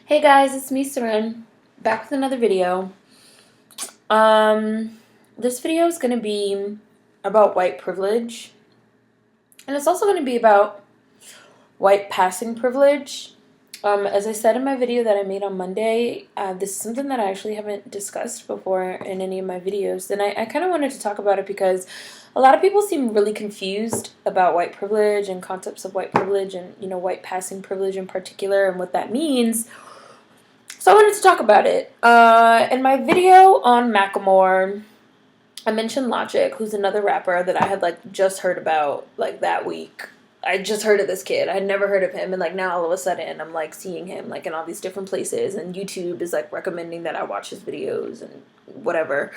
Hey guys, it's me, Seren, back with another video. This video is going to be about white privilege, and it's also going to be about white passing privilege. As I said in my video that I made on Monday, this is something that I actually haven't discussed before in any of my videos, and I kind of wanted to talk about it because a lot of people seem really confused about white privilege and concepts of white privilege and, white passing privilege in particular and what that means. So I wanted to talk about it. In my video on Macklemore, I mentioned Logic, who's another rapper that I had just heard about that week. I just heard of this kid. I had never heard of him, and now all of a sudden I'm seeing him in all these different places, and YouTube is recommending that I watch his videos and whatever.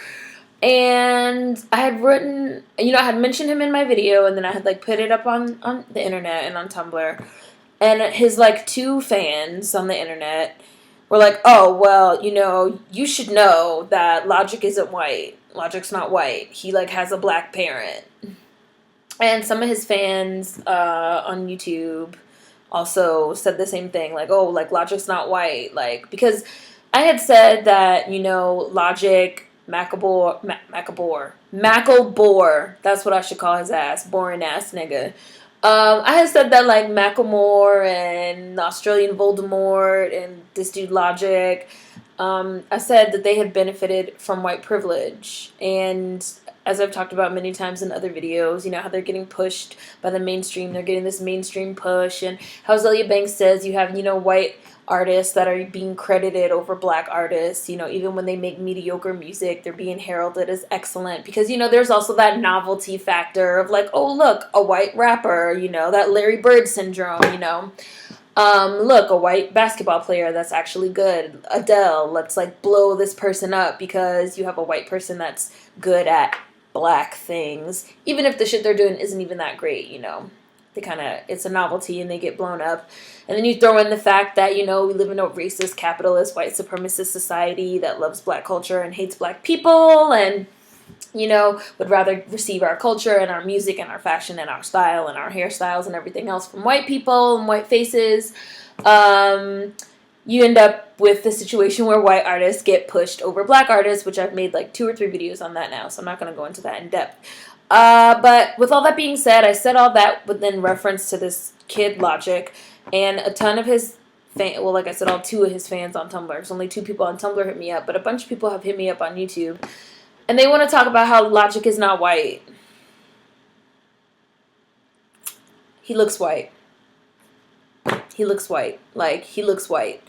And I had written, I had mentioned him in my video, and then I had put it up on the internet and on Tumblr, and his two fans on the internet were like, oh, well, you should know that Logic isn't white. Logic's not white. He, has a black parent. And some of his fans on YouTube also said the same thing. Logic's not white. Because I had said that, Logic, Macklemore, that's what I should call his ass, boring ass nigga. I had said that Macklemore and Australian Voldemort and this dude Logic, I said that they had benefited from white privilege. And as I've talked about many times in other videos, how they're getting pushed by the mainstream. They're getting this mainstream push. And how Zelia Banks says you have, white artists that are being credited over black artists. Even when they make mediocre music, they're being heralded as excellent. Because, there's also that novelty factor of oh, look, a white rapper, that Larry Bird syndrome, look, a white basketball player that's actually good. Adele, let's blow this person up because you have a white person that's good at black things. Even if the shit they're doing isn't even that great, it's a novelty and they get blown up. And then you throw in the fact that, we live in a racist, capitalist, white supremacist society that loves black culture and hates black people and, would rather receive our culture and our music and our fashion and our style and our hairstyles and everything else from white people and white faces. You end up with the situation where white artists get pushed over black artists, which I've made 2 or 3 videos on that now, so I'm not going to go into that in depth. But with all that being said, I said all that within reference to this kid Logic, and a ton of his fans, well, like I said, all 2 of his fans on Tumblr. There's only 2 people on Tumblr hit me up, but a bunch of people have hit me up on YouTube, and they want to talk about how Logic is not white. He looks white. He looks white. He looks white.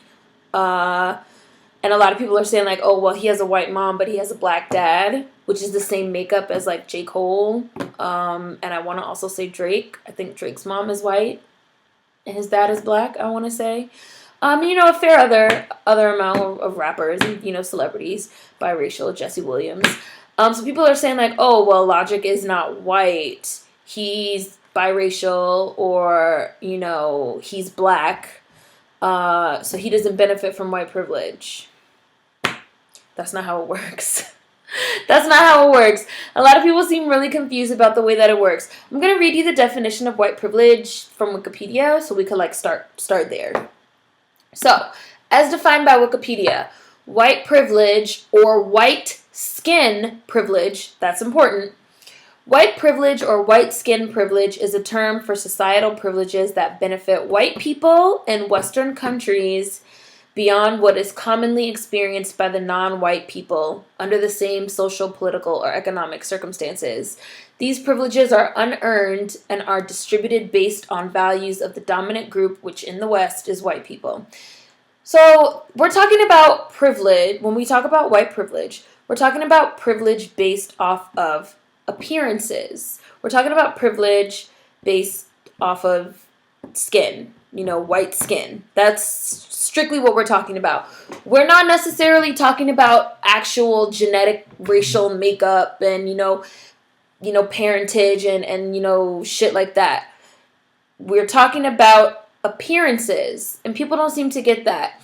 And a lot of people are saying oh, well, he has a white mom, but he has a black dad, which is the same makeup as J. Cole. And I want to also say Drake. I think Drake's mom is white and his dad is black, I want to say. A fair other amount of rappers and, celebrities, biracial, Jesse Williams. So people are saying oh, well, Logic is not white. He's biracial or, he's black. So he doesn't benefit from white privilege. That's not how it works. That's not how it works. A lot of people seem really confused about the way that it works. I'm going to read you the definition of white privilege from Wikipedia so we could start there. So, as defined by Wikipedia, white privilege or white skin privilege, that's important. White privilege or white skin privilege is a term for societal privileges that benefit white people in Western countries beyond what is commonly experienced by the non-white people under the same social, political, or economic circumstances. These privileges are unearned and are distributed based on values of the dominant group, which in the West is white people. So we're talking about privilege. When we talk about white privilege, we're talking about privilege based off of appearances. We're talking about privilege based off of skin, white skin. That's strictly what we're talking about. We're not necessarily talking about actual genetic racial makeup and, parentage and shit like that. We're talking about appearances, and people don't seem to get that.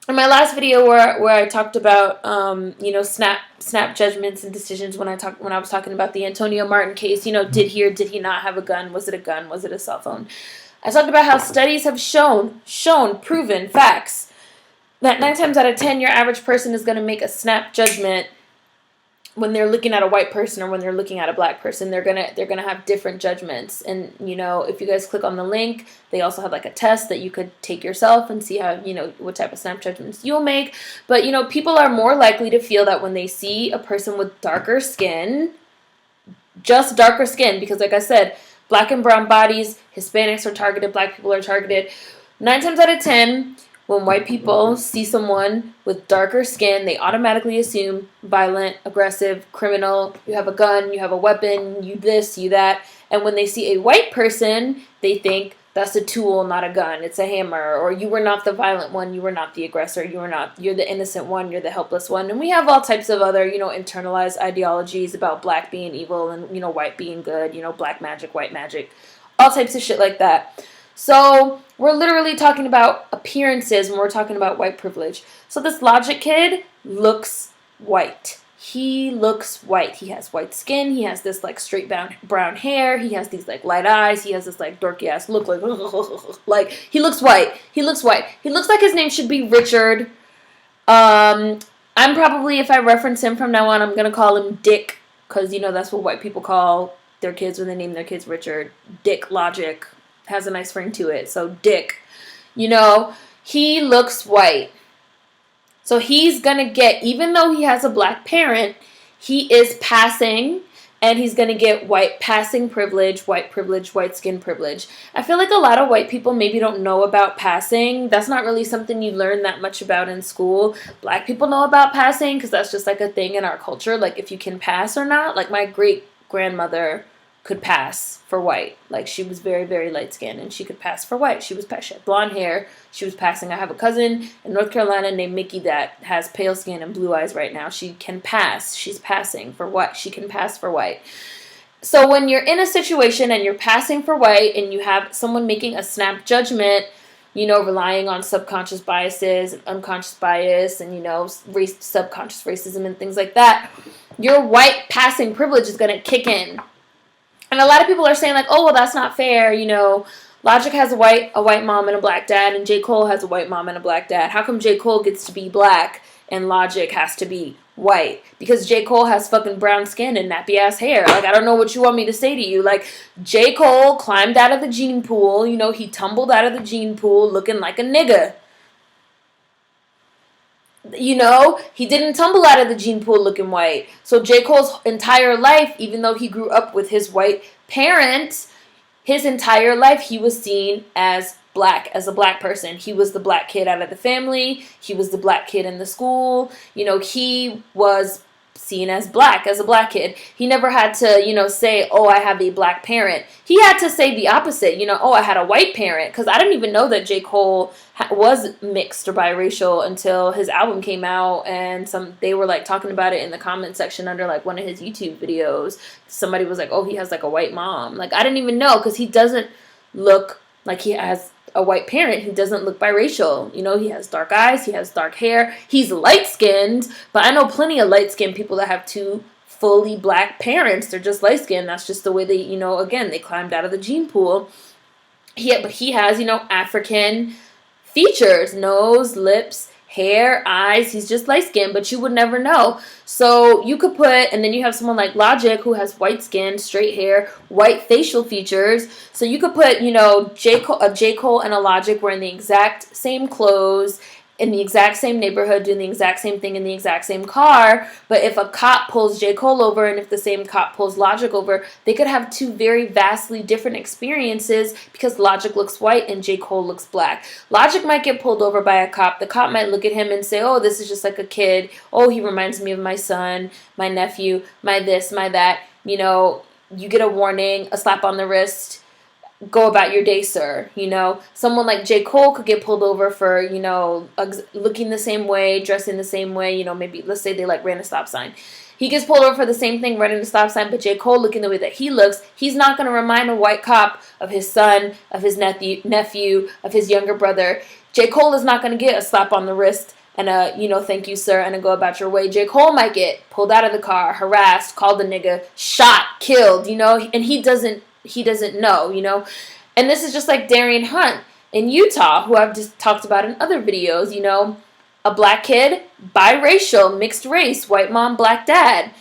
In my last video where I talked about snap judgments and decisions when I was talking about the Antonio Martin case, did he or did he not have a gun? Was it a gun? Was it a cell phone? I talked about how studies have shown proven facts that 9 times out of 10, your average person is going to make a snap judgment when they're looking at a white person or when they're looking at a black person. They're gonna have different judgments. And you know, if you guys click on the link, they also have like a test that you could take yourself and see how, you know, what type of snap judgments you'll make. But you know, people are more likely to feel that when they see a person with darker skin, just darker skin, because like I said, black and brown bodies, Hispanics are targeted, black people are targeted. 9 times out of 10, when white people see someone with darker skin, they automatically assume violent, aggressive, criminal. You have a gun, you have a weapon, you this, you that. And when they see a white person, they think that's a tool, not a gun. It's a hammer. Or you were not the violent one, you were not the aggressor, you're the innocent one, you're the helpless one. And we have all types of other, you know, internalized ideologies about black being evil and, you know, white being good, you know, black magic, white magic, all types of shit like that. So we're literally talking about appearances when we're talking about white privilege. So this Logic kid looks white. He looks white. He has white skin. He has this like straight brown hair. He has these like light eyes. He has this like dorky ass look, like he looks white. He looks white. He looks like his name should be Richard. I'm probably, if I reference him from now on, I'm gonna call him Dick, because you know that's what white people call their kids when they name their kids Richard. Dick Logic has a nice ring to it. So Dick, you know, he looks white. So he's going to get, even though he has a black parent, he is passing, and he's going to get white passing privilege, white skin privilege. I feel like a lot of white people maybe don't know about passing. That's not really something you learn that much about in school. Black people know about passing because that's just like a thing in our culture. Like if you can pass or not. Like my great grandmother could pass for white. Like she was very, very light skinned and she could pass for white. She had blonde hair. She was passing. I have a cousin in North Carolina named Mickey that has pale skin and blue eyes right now. She can pass. She's passing for white. She can pass for white. So when you're in a situation and you're passing for white and you have someone making a snap judgment, you know, relying on subconscious biases and unconscious bias and, you know, subconscious racism and things like that, your white passing privilege is going to kick in. And a lot of people are saying like, oh, well, that's not fair. You know, Logic has a white mom and a black dad, and J. Cole has a white mom and a black dad. How come J. Cole gets to be black and Logic has to be white? Because J. Cole has fucking brown skin and nappy ass hair. Like, I don't know what you want me to say to you. Like, J. Cole climbed out of the gene pool. You know, he tumbled out of the gene pool looking like a nigga. You know, he didn't tumble out of the gene pool looking white. So J. Cole's entire life, even though he grew up with his white parents, his entire life he was seen as black, as a black person. He was the black kid out of the family. He was the black kid in the school. You know, he was seen as a black kid. He never had to, you know, say, oh, I have a black parent. He had to say the opposite, you know, oh, I had a white parent. Because I didn't even know that J. Cole was mixed or biracial until his album came out, and they were like talking about it in the comment section under like one of his YouTube videos. Somebody was like, oh, he has like a white mom. Like, I didn't even know, because he doesn't look like he has a white parent. He doesn't look biracial. You know, he has dark eyes, he has dark hair, he's light-skinned, but I know plenty of light-skinned people that have two fully black parents. They're just light-skinned. That's just the way they, you know, again, they climbed out of the gene pool. But he has, you know, African features, nose, lips, hair, eyes. He's just light-skinned, but you would never know. So you could put, and then you have someone like Logic who has white skin, straight hair, white facial features. So you could put, you know, J. Cole and a Logic wearing the exact same clothes, in the exact same neighborhood, doing the exact same thing in the exact same car. But if a cop pulls J. Cole over and if the same cop pulls Logic over, they could have two very vastly different experiences because Logic looks white and J. Cole looks black. Logic might get pulled over by a cop. The cop might look at him and say, oh, this is just like a kid. Oh, he reminds me of my son, my nephew, my this, my that. You know, you get a warning, a slap on the wrist. Go about your day, sir. You know, someone like J. Cole could get pulled over for, you know, looking the same way, dressing the same way. You know, maybe let's say they like ran a stop sign. He gets pulled over for the same thing, running the stop sign, but J. Cole looking the way that he looks, he's not going to remind a white cop of his son, of his nephew, of his younger brother. J. Cole is not going to get a slap on the wrist and a, you know, thank you, sir, and a go about your way. J. Cole might get pulled out of the car, harassed, called a nigga, shot, killed, you know, and he doesn't know, you know. And this is just like Darian Hunt in Utah, who I've just talked about in other videos, you know. A black kid, biracial, mixed race, white mom, black dad,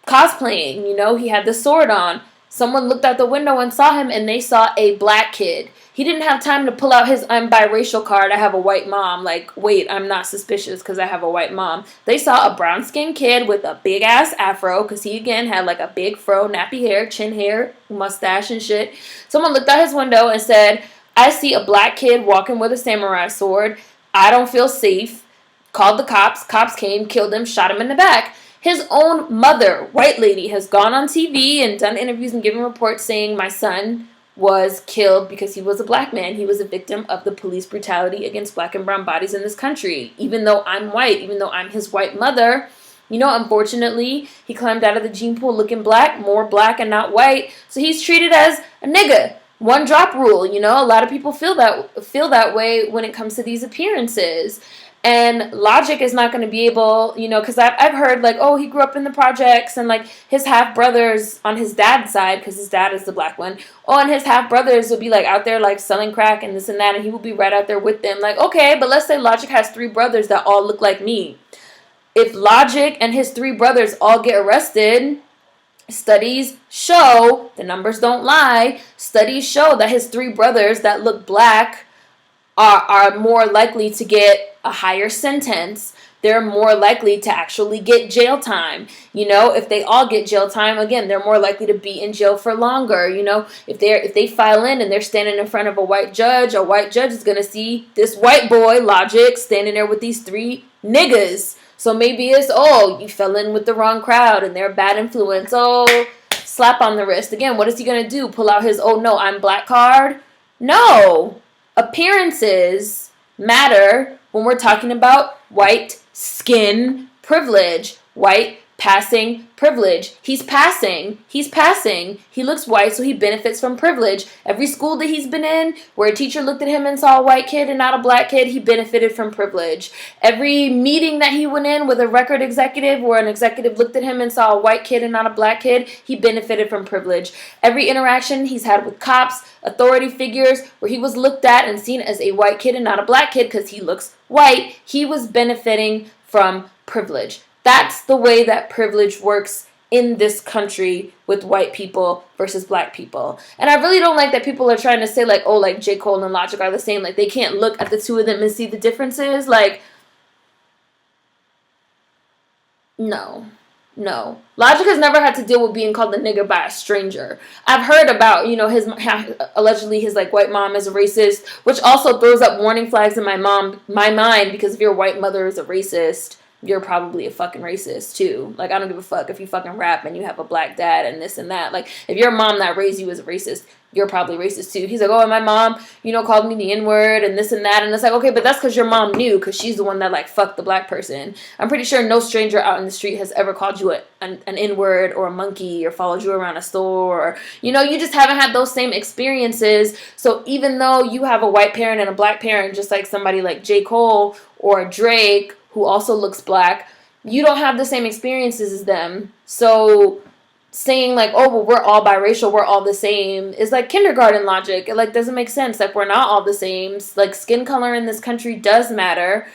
cosplaying, he had the sword on. Someone looked out the window and saw him, and they saw a black kid. He didn't have time to pull out his I'm biracial card. I have a white mom. Like, wait, I'm not suspicious because I have a white mom. They saw a brown-skinned kid with a big-ass afro because he, again, had like a big fro, nappy hair, chin hair, mustache and shit. Someone looked out his window and said, I see a black kid walking with a samurai sword. I don't feel safe. Called the cops. Cops came, killed him, shot him in the back. His own mother, white lady, has gone on TV and done interviews and given reports saying my son was killed because he was a black man. He was a victim of the police brutality against black and brown bodies in this country. Even though I'm white, even though I'm his white mother, unfortunately, he climbed out of the gene pool looking black, more black and not white. So he's treated as a nigga. One drop rule, a lot of people feel that way when it comes to these appearances. And Logic is not going to be able, because I've heard, like, oh, he grew up in the projects, and, like, his half-brothers on his dad's side, because his dad is the black one, and his half-brothers will be, like, out there, like, selling crack and this and that, and he will be right out there with them. Like, okay, but let's say Logic has 3 brothers that all look like me. If Logic and his 3 brothers all get arrested, studies show, the numbers don't lie, studies show that his 3 brothers that look black are more likely to get a higher sentence. They're more likely to actually get jail time. If they all get jail time, again, they're more likely to be in jail for longer. If they file in and they're standing in front of a white judge is going to see this white boy, Logic, standing there with these 3 niggas. So maybe it's, oh, you fell in with the wrong crowd and they're a bad influence. Oh, slap on the wrist. Again, what is he going to do? Pull out his, oh, no, I'm black card? No. Appearances matter when we're talking about white skin privilege, white passing privilege. He's passing. He looks white, so he benefits from privilege. Every school that he's been in, where a teacher looked at him and saw a white kid and not a black kid, he benefited from privilege. Every meeting that he went in with a record executive, where an executive looked at him and saw a white kid and not a black kid, he benefited from privilege. Every interaction he's had with cops, authority figures, where he was looked at and seen as a white kid and not a black kid because he looks white, he was benefiting from privilege. That's the way that privilege works in this country with white people versus black people. And I really don't like that people are trying to say, like, oh, like J. Cole and Logic are the same. Like, they can't look at the two of them and see the differences. Like, no. Logic has never had to deal with being called a nigger by a stranger. I've heard about, allegedly his, like, white mom is a racist, which also throws up warning flags in my mind, because if your white mother is a racist, you're probably a fucking racist too. Like, I don't give a fuck if you fucking rap and you have a black dad and this and that. Like, if your mom that raised you is a racist, you're probably racist too. He's like, oh, and my mom, called me the N-word and this and that. And it's like, okay, but that's because your mom knew, because she's the one that, like, fucked the black person. I'm pretty sure no stranger out in the street has ever called you an N-word or a monkey or followed you around a store. Or, you just haven't had those same experiences. So even though you have a white parent and a black parent, just like somebody like J. Cole or Drake, who also looks black, you don't have the same experiences as them. So saying, like, oh, well, we're all biracial, we're all the same, is like kindergarten logic. It, like, doesn't make sense. Like, we're not all the same. Like, skin color in this country does matter.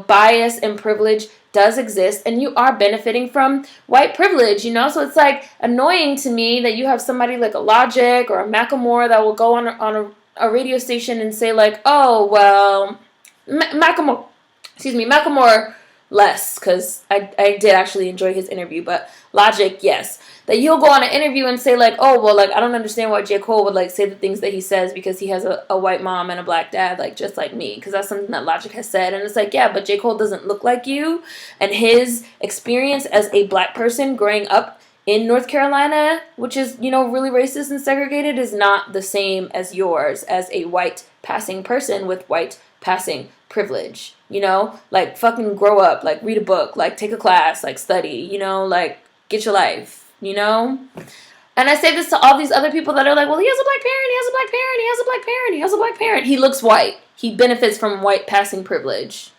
Bias and privilege does exist, and you are benefiting from white privilege, So it's, like, annoying to me that you have somebody like a Logic or a Macklemore that will go on a radio station and say, like, oh, well, Macklemore less, because I did actually enjoy his interview, but Logic, yes. That you'll go on an interview and say, like, oh, well, like, I don't understand why J. Cole would, like, say the things that he says because he has a white mom and a black dad, like, just like me, because that's something that Logic has said. And it's like, yeah, but J. Cole doesn't look like you, and his experience as a black person growing up in North Carolina, which is, really racist and segregated, is not the same as yours as a white passing person with white passing privilege. Like, fucking grow up, like, read a book, like, take a class, like, study, like, get your life, And I say this to all these other people that are like, well, he has a black parent, he has a black parent, he has a black parent, he has a black parent. He looks white. He benefits from white passing privilege.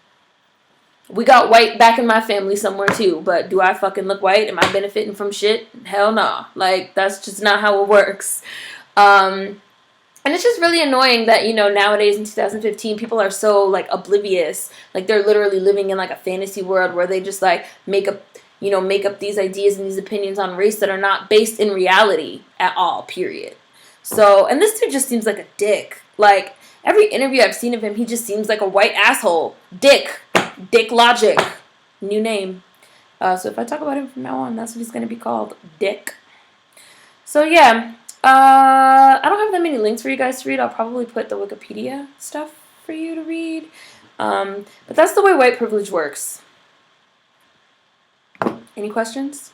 We got white back in my family somewhere too, but do I fucking look white? Am I benefiting from shit? Hell no. Like, that's just not how it works. And it's just really annoying that, nowadays in 2015, people are so, like, oblivious. Like, they're literally living in, like, a fantasy world where they just, like, make up these ideas and these opinions on race that are not based in reality at all, period. So, and this dude just seems like a dick. Like, every interview I've seen of him, he just seems like a white asshole. Dick. Dick Logic. New name. So if I talk about him from now on, that's what he's going to be called. Dick. So, yeah. I don't have that many links for you guys to read. I'll probably put the Wikipedia stuff for you to read. But that's the way white privilege works. Any questions?